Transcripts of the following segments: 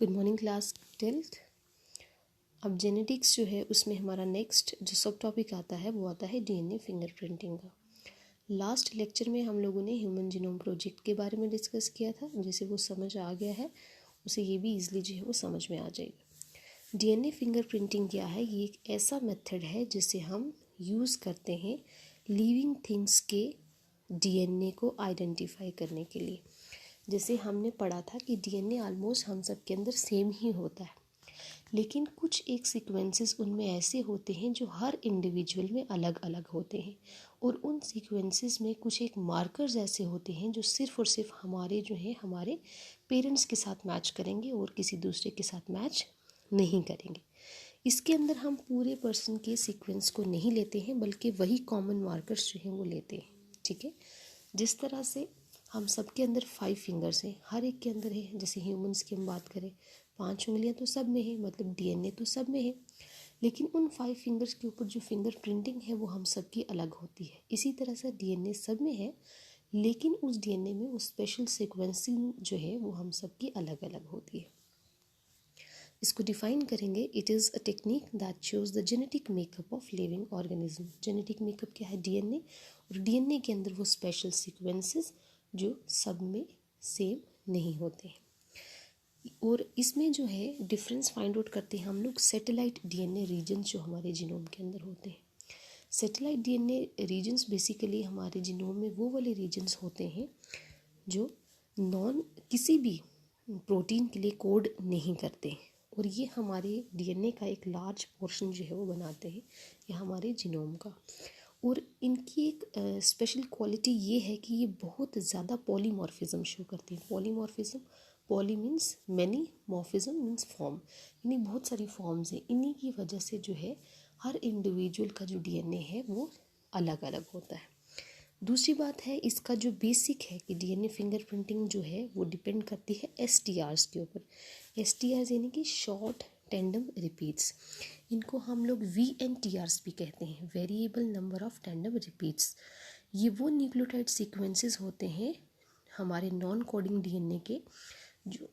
Good morning class 12th। अब genetics जो है उसमें हमारा नेक्स्ट जो सब टॉपिक आता है वो आता है डीएनए फिंगरप्रिंटिंग का। लास्ट लेक्चर में हम लोगों ने ह्यूमन जीनोम प्रोजेक्ट के बारे में डिस्कस किया था। जैसे वो समझ आ गया है उसे ये भी ईजिली जो है वो समझ में आ जाएगा। डीएनए फिंगरप्रिंटिंग क्या है? ये एक ऐसा मेथड है जिसे हम यूज़ करते हैं लिविंग थिंग्स के डीएनए को आइडेंटिफाई करने के लिए। जैसे हमने पढ़ा था कि डीएनए ऑलमोस्ट हम सब के अंदर सेम ही होता है, लेकिन कुछ एक सीक्वेंसेस उनमें ऐसे होते हैं जो हर इंडिविजुअल में अलग अलग होते हैं, और उन सीक्वेंसेस में कुछ एक मार्कर्स ऐसे होते हैं जो सिर्फ और सिर्फ हमारे जो है हमारे पेरेंट्स के साथ मैच करेंगे और किसी दूसरे के साथ मैच नहीं करेंगे। इसके अंदर हम पूरे पर्सन के सीक्वेंस को नहीं लेते हैं, बल्कि वही कॉमन मार्कर्स जो हैं वो लेते हैं। ठीक है, जिस तरह से हम सब के अंदर 5 फिंगर्स हैं, हर एक के अंदर है। जैसे ह्यूमंस की हम बात करें, 5 उंगलियां तो सब में है, मतलब डीएनए तो सब में है, लेकिन उन 5 फिंगर्स के ऊपर जो फिंगर प्रिंटिंग है वो हम सब की अलग होती है। इसी तरह से डीएनए सब में है, लेकिन उस डीएनए में उस स्पेशल सीक्वेंसिंग जो है वो हम सब की अलग अलग होती है। इसको डिफाइन करेंगे, it is a technique that shows the genetic makeup of living organism. Genetic makeup क्या है? डीएनए, और डीएनए के अंदर वो स्पेशल सीक्वेंसेस जो सब में सेम नहीं होते हैं। और इसमें जो है डिफरेंस फाइंड आउट करते हैं हम लोग सैटेलाइट डीएनए रीजन्स जो हमारे जीनोम के अंदर होते हैं। सैटेलाइट डीएनए रीजन्स बेसिकली हमारे जीनोम में वो वाले रीजन्स होते हैं जो किसी भी प्रोटीन के लिए कोड नहीं करते हैं, और ये हमारे डीएनए का एक लार्ज पोर्शन जो है वो बनाते हैं, ये हमारे जीनोम का। और इनकी एक स्पेशल क्वालिटी ये है कि ये बहुत ज़्यादा पॉलीमॉर्फिज्म शो करते हैं। Polymorphism, poly means many, morphism means form, यानी बहुत सारी फॉर्म्स हैं। इन्हीं की वजह से जो है हर इंडिविजुअल का जो डीएनए है वो अलग अलग होता है। दूसरी बात है, इसका जो बेसिक है कि डीएनए फिंगरप्रिंटिंग जो है वो डिपेंड करती है एसटीआर्स के ऊपर। एसटीआर्स यानी कि शॉर्ट टैंडम रिपीट्स, इनको हम लोग VNTRs भी कहते हैं, variable number of tandem repeats. ये वो न्यूक्लियोटाइड सीक्वेंसेस होते हैं हमारे नॉन कोडिंग डीएनए के जो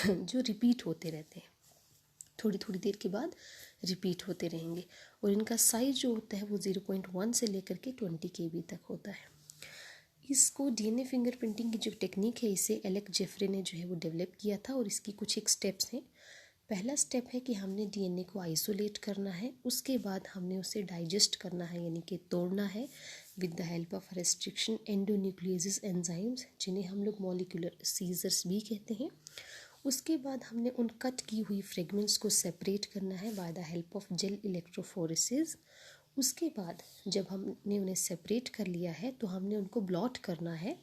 जो रिपीट होते रहते हैं, थोड़ी थोड़ी देर के बाद रिपीट होते रहेंगे, और इनका साइज जो होता है वो 0.1 से लेकर के 20 KB तक होता है। इसको डीएनए फिंगरप्रिंटिंग की जो टेक्निक है इसे एलेक जेफरे ने जो है वो डेवलप किया था, और इसकी कुछ एक स्टेप्स हैं। पहला स्टेप है कि हमने डीएनए को आइसोलेट करना है, उसके बाद हमने उसे डाइजेस्ट करना है, यानी कि तोड़ना है with the help of restriction endonuclease enzymes, जिन्हें हम लोग मॉलिक्यूलर सीजर्स भी कहते हैं। उसके बाद हमने उन कट की हुई फ्रेगमेंट्स को सेपरेट करना है by the help of gel electrophoresis. उसके बाद जब हमने उन्हें सेपरेट कर लिया है तो हमने उनको ब्लॉट करना है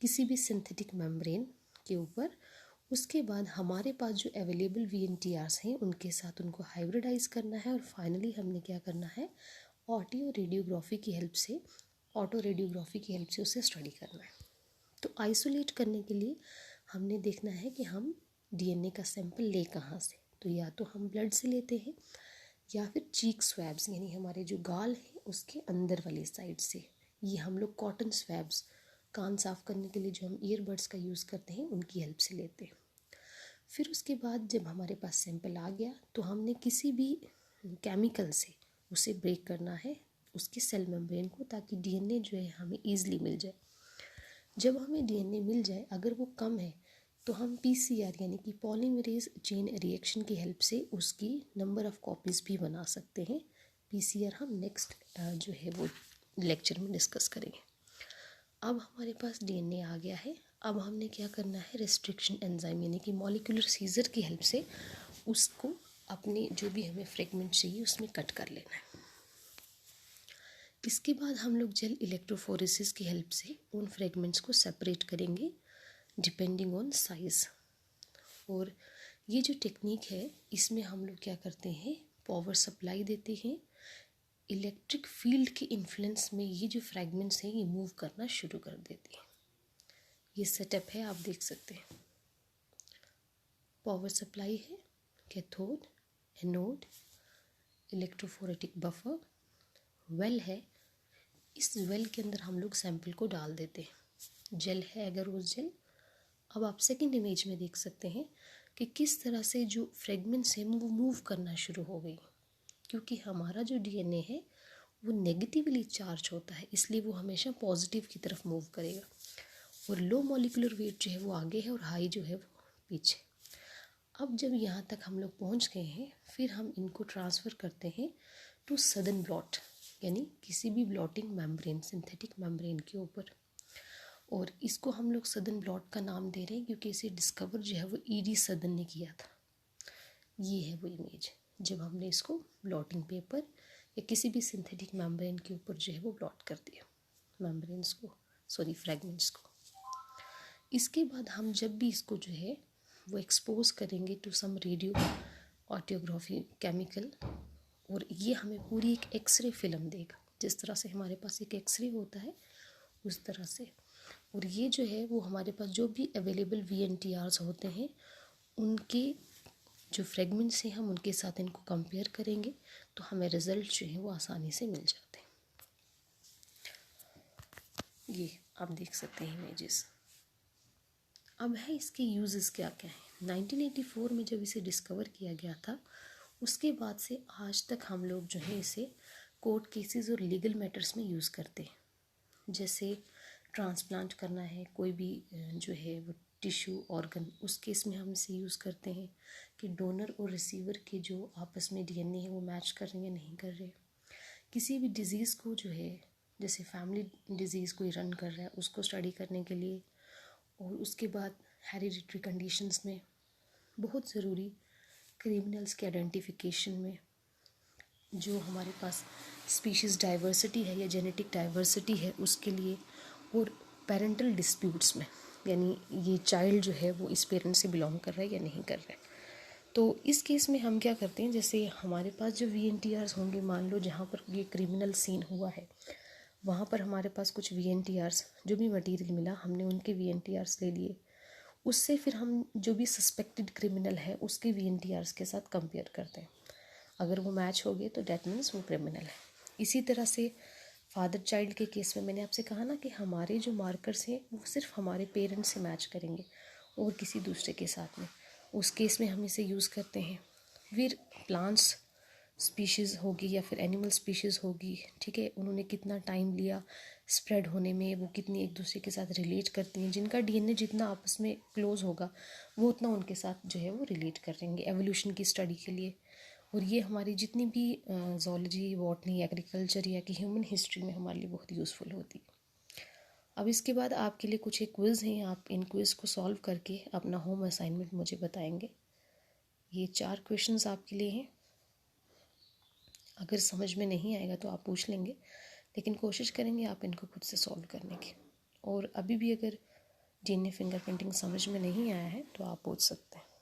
किसी भी सिंथेटिक मेम्ब्रेन के ऊपर। उसके बाद हमारे पास जो अवेलेबल VNTRs हैं उनके साथ उनको हाइब्रिडाइज करना है, और फाइनली हमने क्या करना है, ऑटो रेडियोग्राफी की हेल्प से उसे स्टडी करना है। तो आइसोलेट करने के लिए हमने देखना है कि हम डीएनए का सैंपल ले कहाँ से, तो या तो हम ब्लड से लेते हैं या फिर चीक स्वैब्स, यानी हमारे जो गाल है उसके अंदर वाली साइड से। ये हम लोग कॉटन स्वैब्स, कान साफ करने के लिए जो हम ईयरबड्स का यूज़ करते हैं उनकी हेल्प से लेते हैं। फिर उसके बाद जब हमारे पास सैंपल आ गया तो हमने किसी भी केमिकल से उसे ब्रेक करना है उसके सेल मेम्ब्रेन को, ताकि डीएनए जो है हमें ईजिली मिल जाए। जब हमें डीएनए मिल जाए, अगर वो कम है तो हम PCR यानी कि पॉलीमरेज चेन रिएक्शन की हेल्प से उसकी नंबर ऑफ़ कॉपीज़ भी बना सकते हैं। PCR हम नेक्स्ट जो है वो लेक्चर में डिस्कस करेंगे। अब हमारे पास डीएनए आ गया है, अब हमने क्या करना है, रेस्ट्रिक्शन एंजाइम यानी कि मॉलिक्यूलर सीजर की हेल्प से उसको अपने जो भी हमें फ्रेगमेंट चाहिए उसमें कट कर लेना है। इसके बाद हम लोग जेल इलेक्ट्रोफोरेसिस की हेल्प से उन फ्रेगमेंट्स को सेपरेट करेंगे डिपेंडिंग ऑन साइज़। और ये जो टेक्निक है इसमें हम लोग क्या करते हैं, पावर सप्लाई देते हैं, इलेक्ट्रिक फील्ड के इन्फ्लुएंस में ये जो फ्रेगमेंट्स हैं ये मूव करना शुरू कर देते हैं। ये सेटअप है, आप देख सकते हैं। पावर सप्लाई है, cathode, anode, electrophoretic buffer, well है। इस वेल के अंदर हम लोग सैंपल को डाल देते हैं। जेल है एगरोस जेल। अब आप सेकंड इमेज में देख सकते हैं, कि किस तरह से जो फ्रेगमेंट्स हैं वो मूव करना शुरू हो गई, क्योंकि हमारा जो डीएनए है वो नेगेटिवली चार्ज होता है, इसलिए वो हमेशा पॉजिटिव की तरफ मूव करेगा, और लो मॉलिक्यूलर वेट जो है वो आगे है और हाई जो है वो पीछे। अब जब यहाँ तक हम लोग पहुँच गए हैं, फिर हम इनको ट्रांसफ़र करते हैं टू सदर्न ब्लॉट, यानी किसी भी ब्लॉटिंग मेम्ब्रेन, सिंथेटिक मेम्ब्रेन के ऊपर। और इसको हम लोग सदर्न ब्लॉट का नाम दे रहे हैं क्योंकि इसे डिस्कवर जो है वो ईडी सदर्न ने किया था। ये है वो इमेज जब हमने इसको ब्लॉटिंग पेपर या किसी भी सिंथेटिक मेम्ब्रेन के ऊपर जो है वो ब्लॉट कर दिया, मेम्ब्रेन्स को, सॉरी फ्रेगमेंट्स को। इसके बाद हम जब भी इसको जो है वो एक्सपोज करेंगे टू सम रेडियो ऑटियोग्राफी केमिकल, और ये हमें पूरी एक एक्सरे फिल्म देगा, जिस तरह से हमारे पास एक एक्सरे होता है उस तरह से। और ये जो है वो हमारे पास जो भी अवेलेबल VNTRs होते हैं उनके जो फ्रेगमेंट्स हैं हम उनके साथ इनको कंपेयर करेंगे, तो हमें रिज़ल्ट जो है वो आसानी से मिल जाते हैं। ये आप देख सकते हैं इमेजेस। अब है इसके यूजेस क्या क्या हैं। 1984 में जब इसे डिस्कवर किया गया था, उसके बाद से आज तक हम लोग जो है इसे कोर्ट केसेस और लीगल मैटर्स में यूज़ करते हैं। जैसे ट्रांसप्लांट करना है कोई भी जो है वो टिश्यू ऑर्गन, उस केस में हम इसे यूज़ करते हैं कि डोनर और रिसीवर के जो आपस में DNA है वो मैच कर रहे हैं या नहीं कर रहे। किसी भी डिज़ीज़ को जो है, जैसे फैमिली डिज़ीज़ कोई रन कर रहा है उसको स्टडी करने के लिए, और उसके बाद हेरिडिटरी कंडीशंस में बहुत ज़रूरी, क्रिमिनल्स के आइडेंटिफिकेशन में, जो हमारे पास स्पीशीज़ डाइवर्सिटी है या जेनेटिक डाइवर्सिटी है उसके लिए, और पेरेंटल डिस्प्यूट्स में, यानी ये चाइल्ड जो है वो इस पेरेंट से बिलोंग कर रहा है या नहीं कर रहा है। तो इस केस में हम क्या करते हैं, जैसे हमारे पास जो VNTRs होंगे, मान लो जहाँ पर ये क्रिमिनल सीन हुआ है वहाँ पर हमारे पास कुछ VNTRs, जो भी मटेरियल मिला हमने उनके VNTRs ले लिए, उससे फिर हम जो भी सस्पेक्टेड क्रिमिनल है उसके VNTRs के साथ कंपेयर करते हैं। अगर वो मैच हो गए तो डैट मीन्स वो क्रिमिनल है। इसी तरह से फादर चाइल्ड के केस में मैंने आपसे कहा ना कि हमारे जो मार्कर्स हैं वो सिर्फ हमारे पेरेंट्स से मैच करेंगे और किसी दूसरे के साथ में, उस केस में हम इसे यूज़ करते हैं। फिर प्लांट्स स्पीशीज़ होगी या फिर एनिमल स्पीशीज़ होगी, ठीक है, उन्होंने कितना टाइम लिया स्प्रेड होने में, वो कितनी एक दूसरे के साथ रिलेट करती हैं, जिनका DNA जितना आपस में क्लोज होगा वो उतना उनके साथ जो है वो रिलेट करेंगे एवोल्यूशन की स्टडी के लिए। और ये हमारी जितनी भी ज़ूलॉजी, बॉटनी, एग्रीकल्चर या कि ह्यूमन हिस्ट्री में हमारे लिए बहुत यूज़फुल होती। अब इसके बाद आपके लिए कुछ एक क्विज़ हैं, आप इन क्विज़ को सॉल्व करके अपना होम असाइनमेंट मुझे बताएंगे। ये 4 क्वेश्चंस आपके लिए हैं, अगर समझ में नहीं आएगा तो आप पूछ लेंगे, लेकिन कोशिश करेंगे आप इनको खुद से सॉल्व करने की। और अभी भी अगर DNA फिंगरप्रिंटिंग समझ में नहीं आया है तो आप पूछ सकते हैं।